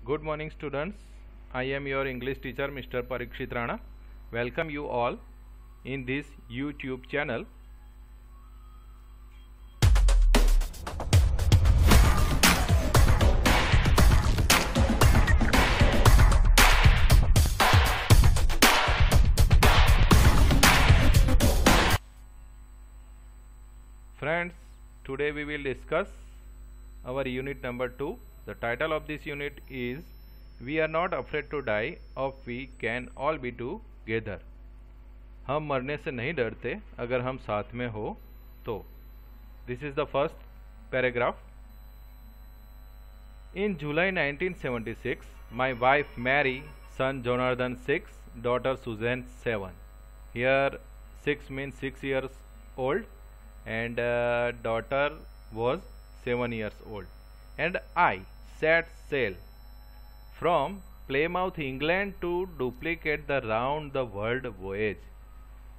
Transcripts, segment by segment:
Good morning, students. I am your English teacher, Mr. Parikshit Rana. Welcome you all in this YouTube channel. Friends, today we will discuss our unit number 2. The title of this unit is We are not afraid to die or we can all be together. हम मरने से नहीं डरते अगर हम साथ में हो तो. This is the first paragraph. In July 1976, my wife Mary, son Jonathan 6, daughter Susan 7. Here 6 means 6 years old and daughter was 7 years old. And I set sail from Plymouth, England to duplicate the round the world voyage.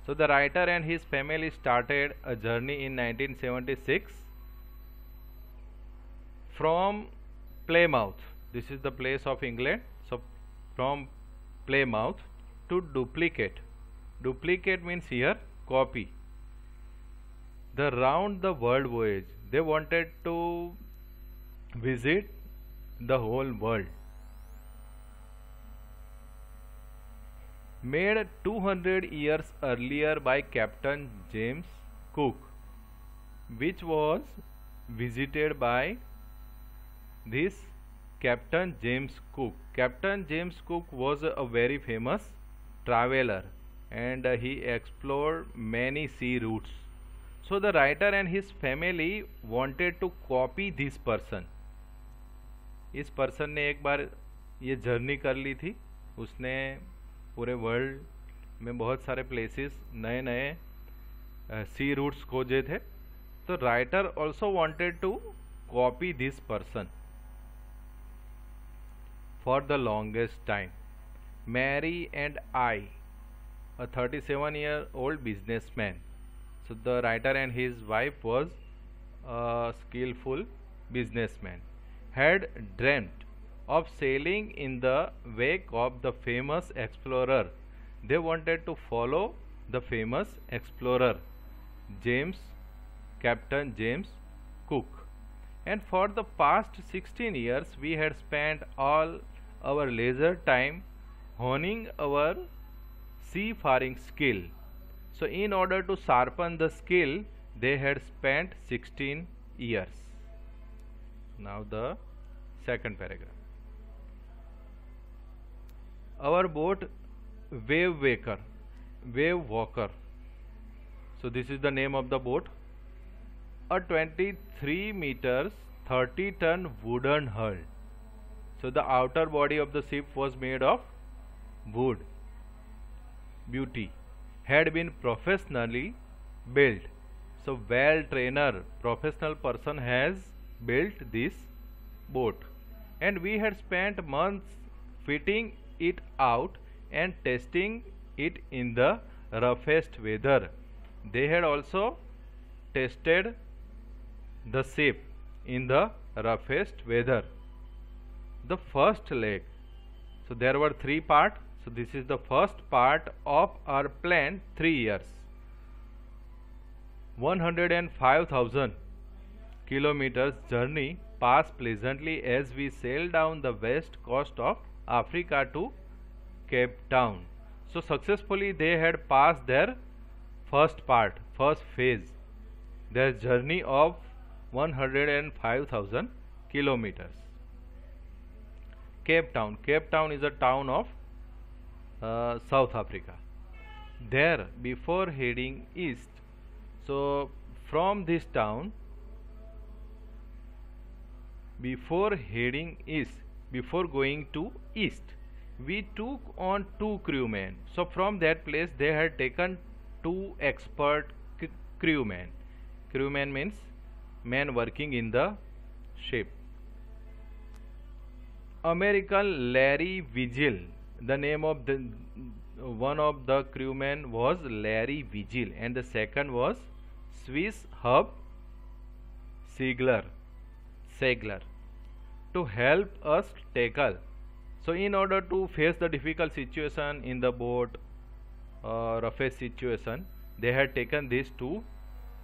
So the writer and his family started a journey in 1976 from Plymouth. This is the place of England. So from Plymouth to duplicate. Duplicate means here copy. The round the world voyage. They wanted to visit the whole world. Made 200 years earlier by Captain James Cook, which was visited by this Captain James Cook. Captain James Cook was a very famous traveler and he explored many sea routes. So the writer and his family wanted to copy this person. इस person ने एक बार ये journey कर ली थी. उसने पूरे world में बहुत सारे प्लेसेस नए नए सी रूट्स खोजे थे. तो writer also wanted to copy this person for the longest time. Mary and I, a 37-year-old businessman. So the writer and his wife was a skillful businessman, had dreamt of sailing in the wake of the famous explorer. They wanted to follow the famous explorer Captain James Cook. And for the past 16 years we had spent all our leisure time honing our seafaring skill. So in order to sharpen the skill they had spent 16 years. Now the second paragraph. Our boat Wave Walker. So this is the name of the boat. A 23 meters 30-ton wooden hull. So the outer body of the ship was made of wood. Beauty. Had been professionally built. So well-trained professional person has built this boat. And we had spent months fitting it out and testing it in the roughest weather. They had also tested the ship in the roughest weather. The first leg. So there were 3 parts. So this is the first part of our plan. 3 years. 105,000 kilometers journey passed pleasantly as we sailed down the west coast of Africa to Cape Town. So successfully they had passed their first phase, their journey of 105,000 kilometers. Cape Town. Cape Town is a town of South Africa. There, before heading east, so from this town, before going to east, we took on 2 crewmen. So from that place they had taken 2 expert crewmen. Crewmen means men working in the ship. American Larry Vigil. The name of the one of the crewmen was Larry Vigil and the second was Swiss Hub Segler to help us tackle So in order to face the difficult situation in the boat, roughest situation, they had taken these two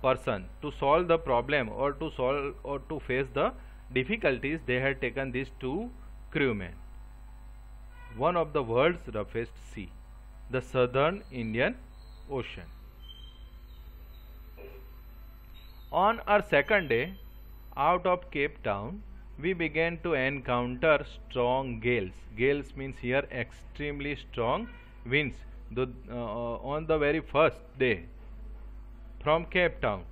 person to solve the problem, or to face the difficulties. They had taken these two crewmen. One of the world's roughest sea, the southern Indian Ocean. On our second day out of Cape Town, we began to encounter strong gales. Gales means here extremely strong winds. On the very first day from Cape Town,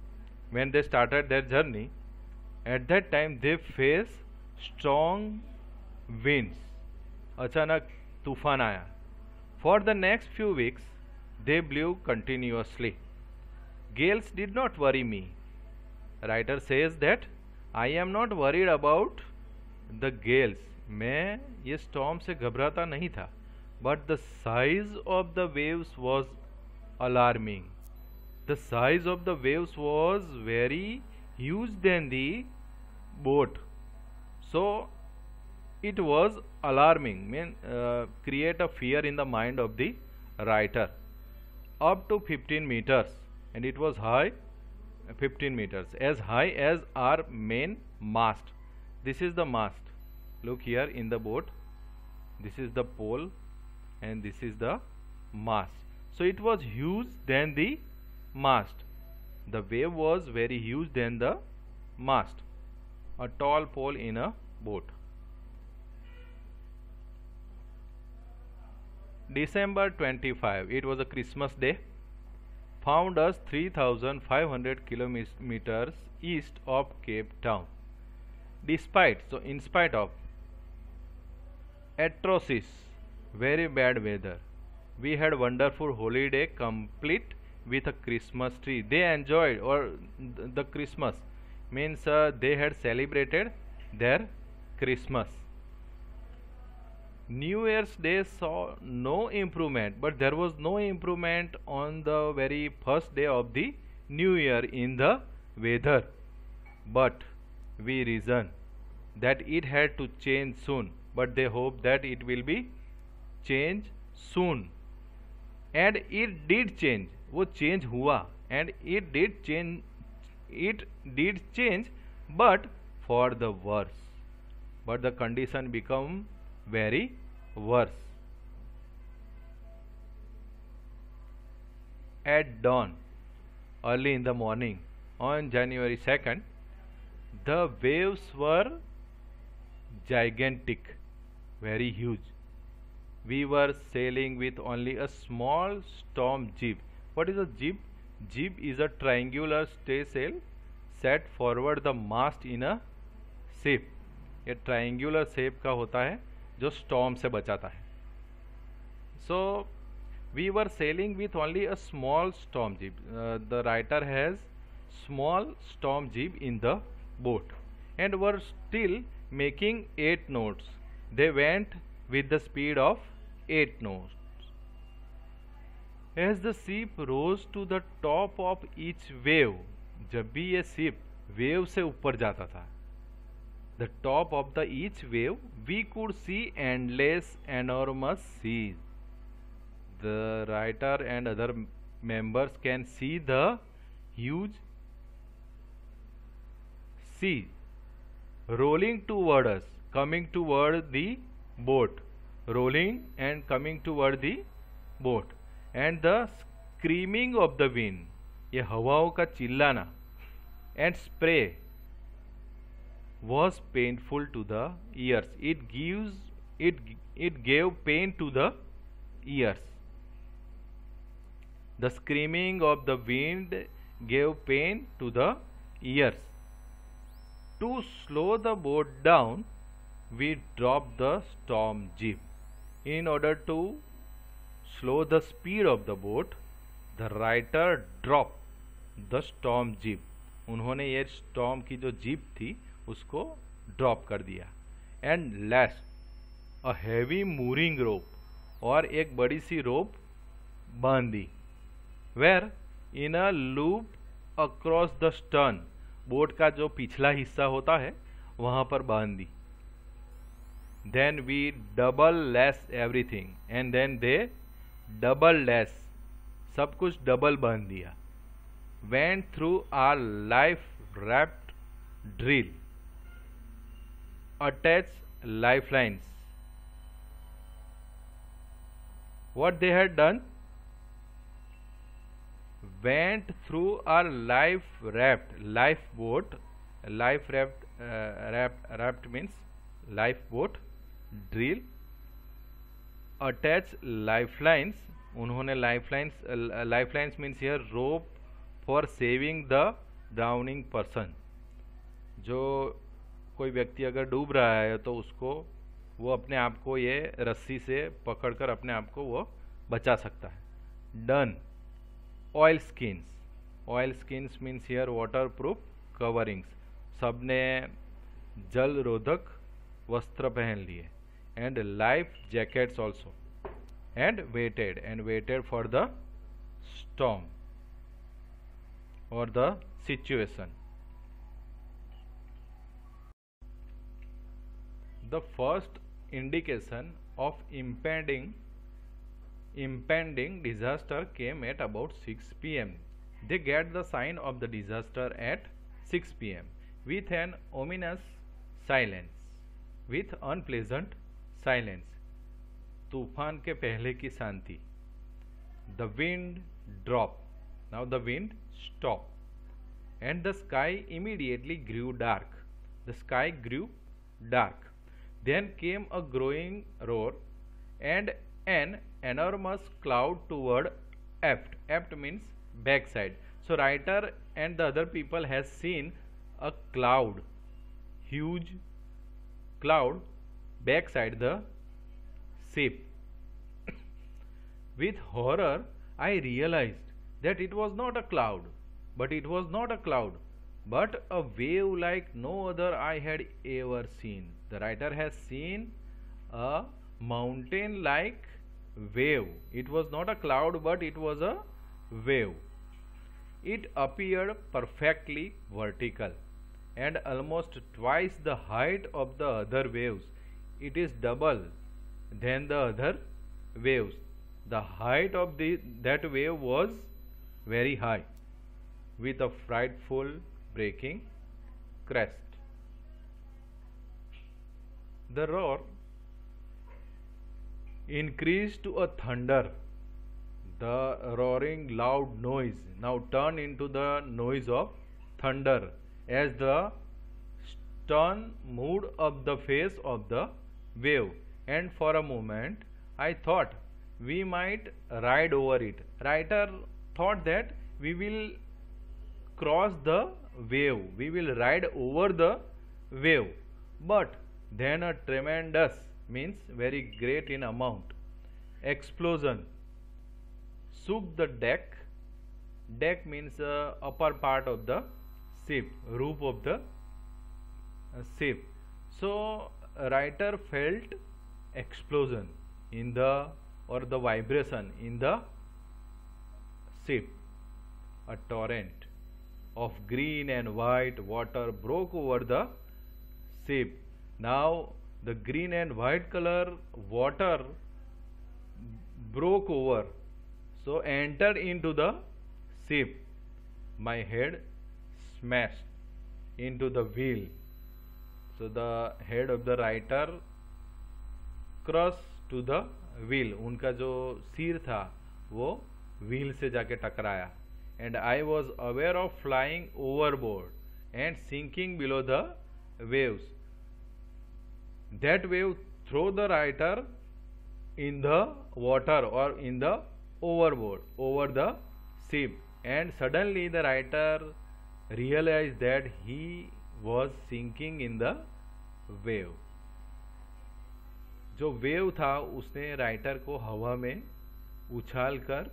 when they started their journey, at that time they faced strong winds. अचानक तूफान आया. For the next few weeks, they blew continuously. Gales did not worry me. Writer says that I am not worried about the gales. मैं ये storm से घबराता नहीं था. But the size of the waves was alarming. The size of the waves was very huge than the boat. So it was alarming, create a fear in the mind of the writer. Up to 15 meters, and it was high, 15 meters, as high as our main mast. This is the mast. Look here in the boat. This is the pole, and this is the mast. So it was huge than the mast. The wave was very huge than the mast. A tall pole in a boat. December 25, it was a Christmas day, found us 3,500 kilometers east of Cape Town. In spite of atrocious, very bad weather, we had wonderful holiday complete with a Christmas tree. They enjoyed, or the Christmas means they had celebrated their Christmas. New Year's Day saw no improvement, but there was no improvement on the very first day of the New Year in the weather. But we reasoned that it had to change soon, but they hope that it will be change soon. And it did change. वो change हुआ, and it did change, but for the worse. But the condition become very worse. At dawn, early in the morning, on January 2nd, the waves were gigantic, very huge. We were sailing with only a small storm jib. What is a jib? Jib is a triangular staysail set forward the mast in a ship. ये triangular shape का होता है जो storm से बचाता है. So we were sailing with only a small storm jib. The writer has small storm jib in the boat and were still making 8 knots. They went with the speed of 8 knots. As the ship rose to the top of each wave, जब भी ये ship wave से ऊपर जाता था, the top of the each wave, we could see endless, enormous seas. The writer and other members can see the huge sea rolling toward us, coming toward the boat, rolling and coming toward the boat, and the screaming of the wind, ये हवाओं का चिल्लाना, and spray was painful to the ears. It gave pain to the ears. The screaming of the wind gave pain to the ears. To slow the boat down, we dropped the storm jib. In order to slow the speed of the boat, the writer dropped the storm jib. उन्होंने ये storm की जो jeep थी उसको drop कर दिया. And lashed a heavy mooring rope, और एक बड़ी सी रोप बांध दी. Where in a loop across the stern, boat का जो पिछला हिस्सा होता है वहां पर बांध दी. then we double less everything, and then they double less, सब कुछ डबल बन दिया. Went through our life raft drill, attached lifelines. What they had done? Went through our life raft, lifeboat, life raft, raft means lifeboat, drill, attach lifelines. उन्होंने lifelines means here rope for saving the drowning person. जो कोई व्यक्ति अगर डूब रहा है तो उसको वो अपने आप को ये रस्सी से पकड़कर अपने आप को वो बचा सकता है. Done. Oil skins means here waterproof coverings. सबने जल रोधक वस्त्र पहन लिए. And life jackets also. And waited for the storm और the situation. The first indication of impending disaster came at about 6 p.m. They get the sign of the disaster at 6 p.m. with an ominous silence, with unpleasant silence. तूफान के पहले की शांति. The wind dropped. Now the wind stopped, and the sky immediately grew dark. The sky grew dark. Then came a growing roar and an enormous cloud toward aft. Aft means backside. So writer and the other people has seen a cloud, huge cloud backside the ship. With horror, I realized that it was not a cloud, but a wave like no other I had ever seen. The writer has seen a mountain-like wave. It was not a cloud, but it was a wave. It appeared perfectly vertical and almost twice the height of the other waves. It is double than the other waves. The height of that wave was very high, with a frightful breaking crest. The roar increased to a thunder. The roaring loud noise now turned into the noise of thunder as the stern moved up the face of the wave, and for a moment I thought we might ride over it. Writer thought that we will cross the wave, we will ride over the wave, but then a tremendous means very great in amount explosion shook the deck. Deck means upper part of the ship, roof of the ship. So writer felt explosion in the or the vibration in the ship. A torrent of green and white water broke over the ship. Now the green and white color water broke over, so entered into the ship. My head smashed into the wheel. So the head of the writer crushed to the wheel. उनका जो सिर था वो wheel से जाके टकराया. And I was aware of flying overboard and sinking below the waves. That wave threw the writer in the water or in the overboard over the ship, and suddenly the writer realized that he was sinking in the wave. जो wave था उसने writer को हवा में उछालकर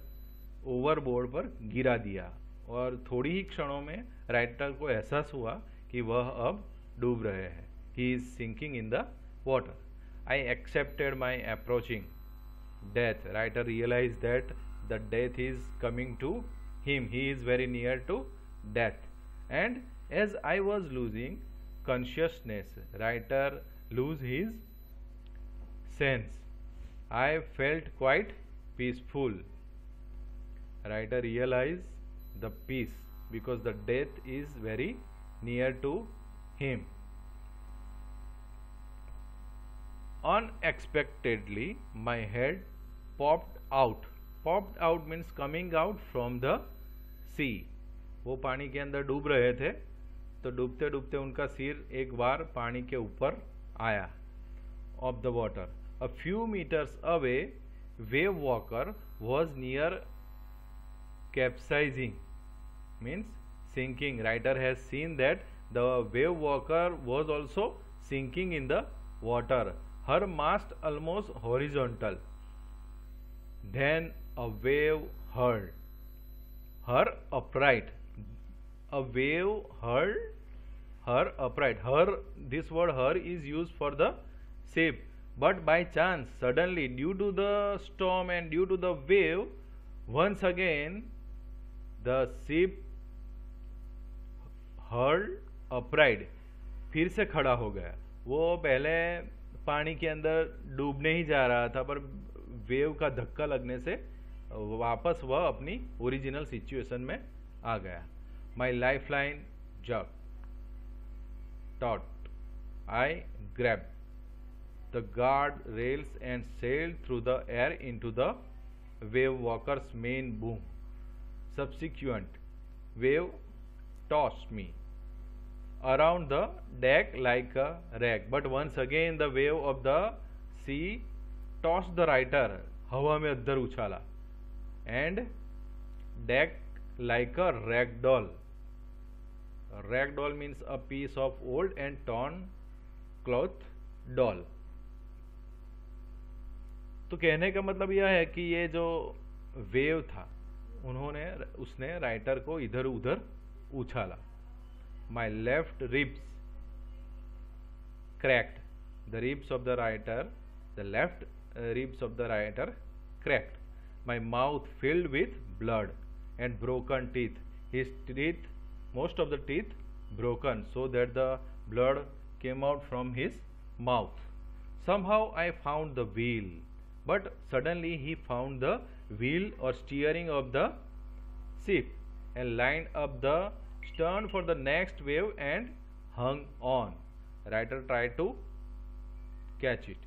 overboard पर गिरा दिया, और थोड़ी ही क्षणों में राइटर को एहसास हुआ कि वह अब डूब रहे हैं. He is sinking in the water. I accepted my approaching death. Writer realized that the death is coming to him. He is very near to death. And as I was losing consciousness, writer lose his sense. I felt quite peaceful. Writer realized the peace because the death is very near to him. Unexpectedly, my head popped out. Popped out means coming out from the sea. वो पानी के अंदर डूब रहे थे, तो डूबते डूबते उनका सिर एक बार पानी के ऊपर आया. Of the water. A few meters away, wave walker was near capsizing, means sinking. Writer has seen that the wave walker was also sinking in the water. Her mast almost horizontal. Then a wave hurled her upright. A wave hurled her upright. Her, this word her is used for the ship, but by chance, suddenly, due to the storm and due to the wave, once again the ship hurled upright. फिर से खड़ा हो गया. वो पहले पानी के अंदर डूबने ही जा रहा था, पर वेव का धक्का लगने से वापस वह अपनी ओरिजिनल सिचुएशन में आ गया. My life line jug taught. I grab the guard rails and sailed through the air into the wave walker's main boom. Subsequent wave tossed me around the deck like a rag, but once again the wave of the sea tossed the writer, हवा में अद्धर उछाला, and deck like a rag doll. Rag doll means a piece of old and torn cloth doll. तो कहने का मतलब यह है कि ये जो वेव था, उसने राइटर को इधर उधर उछाला. My left ribs cracked. The ribs of the writer, the left ribs of the writer cracked. My mouth filled with blood and broken teeth. His teeth, most of the teeth broken, so that the blood came out from his mouth. Somehow I found the wheel, but suddenly he found the wheel or steering of the ship and lined up the stern for the next wave and hung on. Writer tried to catch it.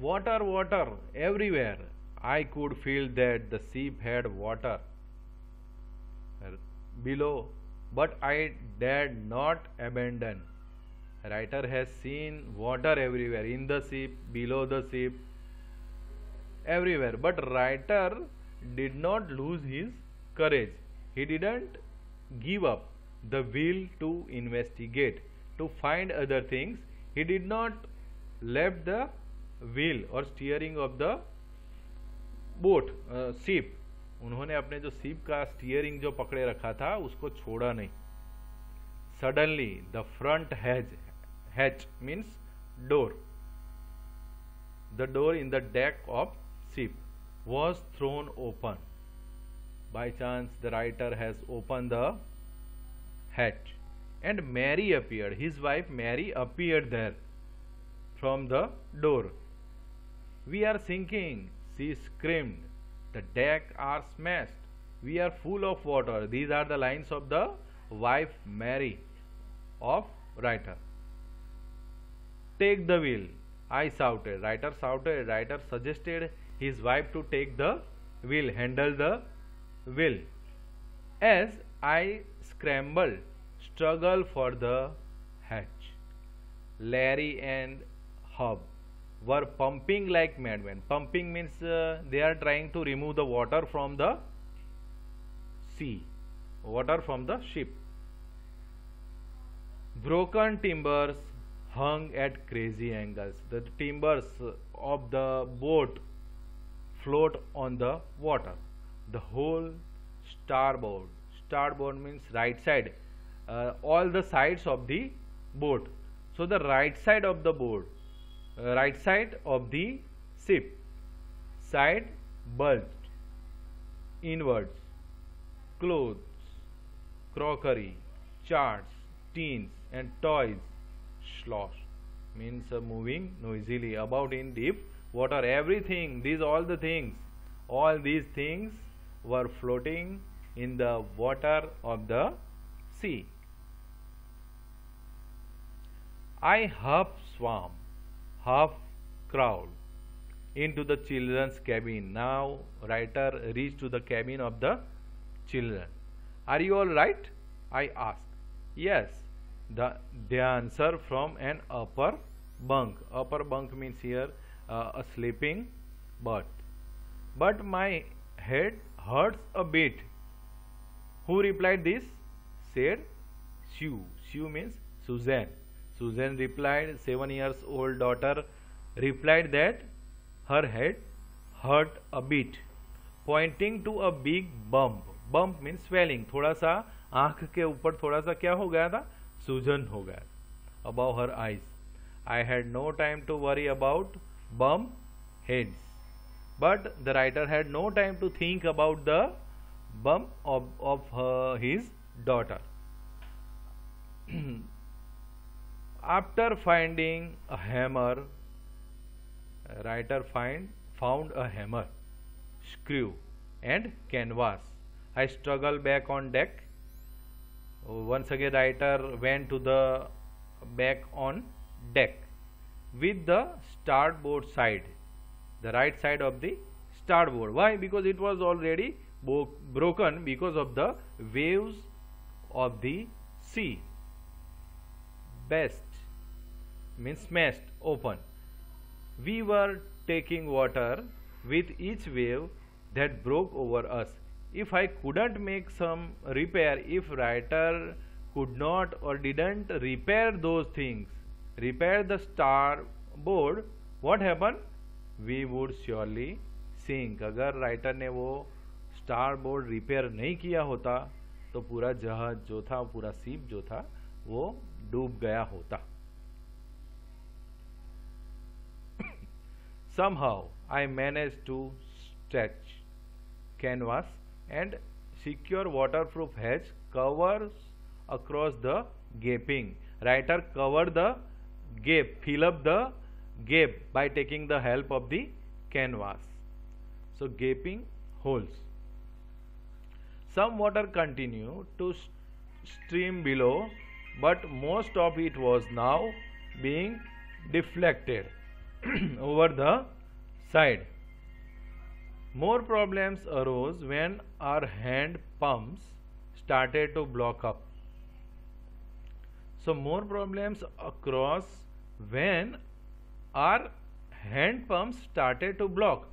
Water, water everywhere. I could feel that the ship had water below, but I dared not abandon. Writer has seen water everywhere, in the ship, below the ship, everywhere, but writer did not lose his courage. He didn't give up the will to investigate, to find other things. He did not left the wheel or steering of the boat, ship. उन्होंने अपने जो ship का steering जो पकड़े रखा था उसको छोड़ा नहीं. Suddenly the front hatch means door, the door in the deck of ship was thrown open. By chance the writer has opened the hatch and Mary appeared. His wife Mary appeared there from the door. We are sinking, she screamed. The deck are smashed. We are full of water. These are the lines of the wife Mary of writer. Take the wheel, I shouted. Writer shouted. Writer suggested his wife to take the wheel, handle the wheel. As I scrambled, struggled for the hatch, Larry and Hub were pumping like madmen. Pumping means they are trying to remove the water from the sea, water from the ship. Broken timbers hung at crazy angles. The timbers of the boat float on the water. The whole starboard means right side, all the sides of the boat. So the right side of the boat, right side of the ship, side bulged inwards. Clothes, crockery, charts, tins and toys sloshed means moving noisily about in deep water. Everything, all these things were floating in the water of the sea. I half swam, half crawled into the children's cabin. Now writer reached to the cabin of the children. Are you all right? I asked. Yes, they answer from an upper bunk. Upper bunk means here a sleeping berth. But my head hurts a bit. Who replied this? Said Sue. Sue means Susan. Susan replied, 7 years old daughter replied that her head hurt a bit, pointing to a big bump. Bump means swelling. थोड़ा सा आंख के ऊपर थोड़ा सा क्या हो गया था? सूजन हो गया. Above her eyes. I had no time to worry about bump heads. But the writer had no time to think about the bump of his daughter. After finding a hammer, writer found a hammer, screw and canvas. I struggled back on deck. Once again writer went to the back on deck with the starboard side, the right side of the starboard. Why? Because it was already broken because of the waves of the sea. Best means smashed open. We were taking water with each wave that broke over us. If I couldn't make some repair, if writer could not or didn't repair those things, repair the starboard, what happened? We would surely sink. अगर writer ने वो starboard repair नहीं किया होता तो पूरा जहाज जो था, पूरा सीप जो था, वो डूब गया होता. Somehow I managed to stretch canvas and secure waterproof hedge covers across the gaping. Writer covered the gap, fill up the gap by taking the help of the canvas. So gaping holes. Some water continued to stream below, but most of it was now being deflected over the side. More problems arose when our hand pumps started to block up. So more problems across when our hand pumps started to block.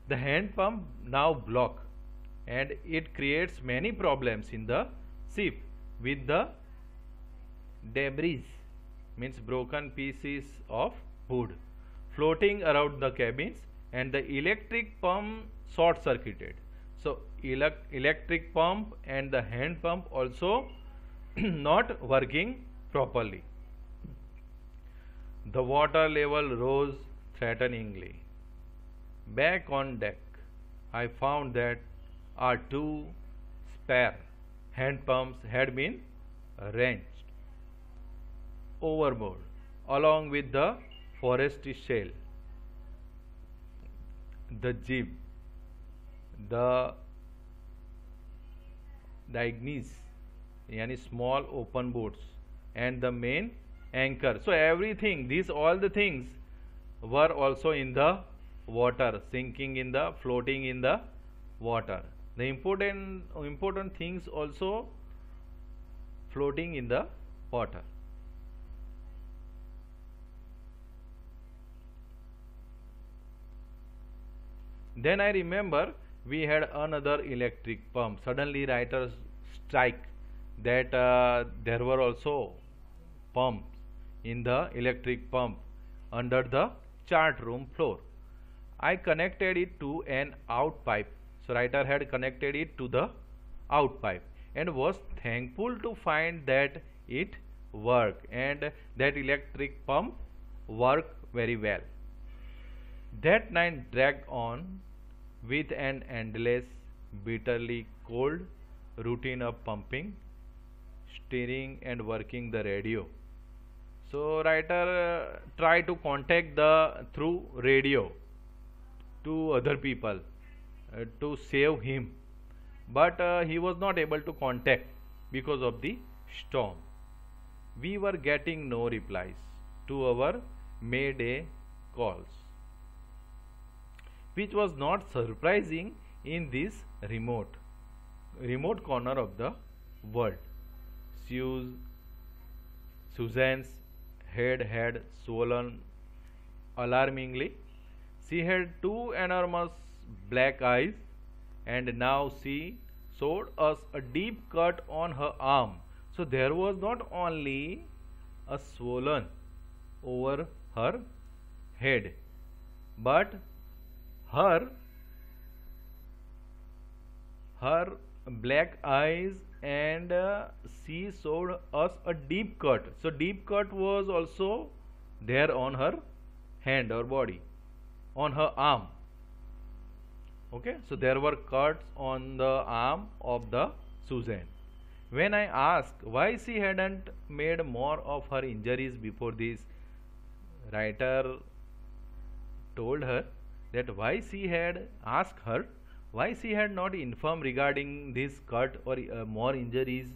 The hand pump now block, and it creates many problems in the ship with the debris, means broken pieces of wood, floating around the cabins, and the electric pump short circuited. So electric pump and the hand pump also not working properly. The water level rose threateningly. Back on deck, I found that our two spare hand pumps had been wrenched overboard along with the forestry shell, the jib, the dinghies, yani small open boats, and the main anchor. So everything, all the things were also in the water, sinking in the, floating in the water. The important things also floating in the water. Then I remember we had another electric pump. Suddenly writers strike that there were also pumps in the electric pump under the chart room floor. I connected it to an out pipe. So writer had connected it to the out pipe and was thankful to find that it worked and that electric pump worked very well. That night dragged on with an endless, bitterly cold routine of pumping, steering and working the radio. So writer try to contact the through radio to other people to save him, but he was not able to contact because of the storm. We were getting no replies to our mayday calls, which was not surprising in this remote corner of the world. Susan's head had swollen alarmingly. She had two enormous black eyes, and now she showed us a deep cut on her arm. So there was not only a swollen over her head, but her her black eyes, and she showed us a deep cut. So deep cut was also there on her hand or body, on her arm. Okay, so there were cuts on the arm of the Susan. When I asked why she hadn't made more of her injuries before this, writer told her that why she had asked her why she had not informed regarding this cut or more injuries.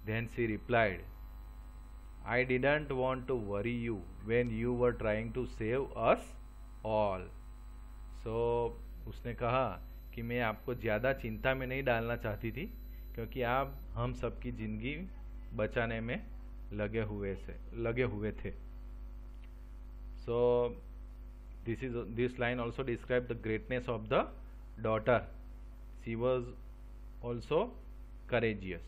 Then she replied, I didn't want to worry you when you were trying to save us all. So उसने कहा कि मैं आपको ज़्यादा चिंता में नहीं डालना चाहती थी, क्योंकि आप हम सबकी ज़िंदगी बचाने में लगे हुए थे. So this line also describes the greatness of the daughter. She was also courageous.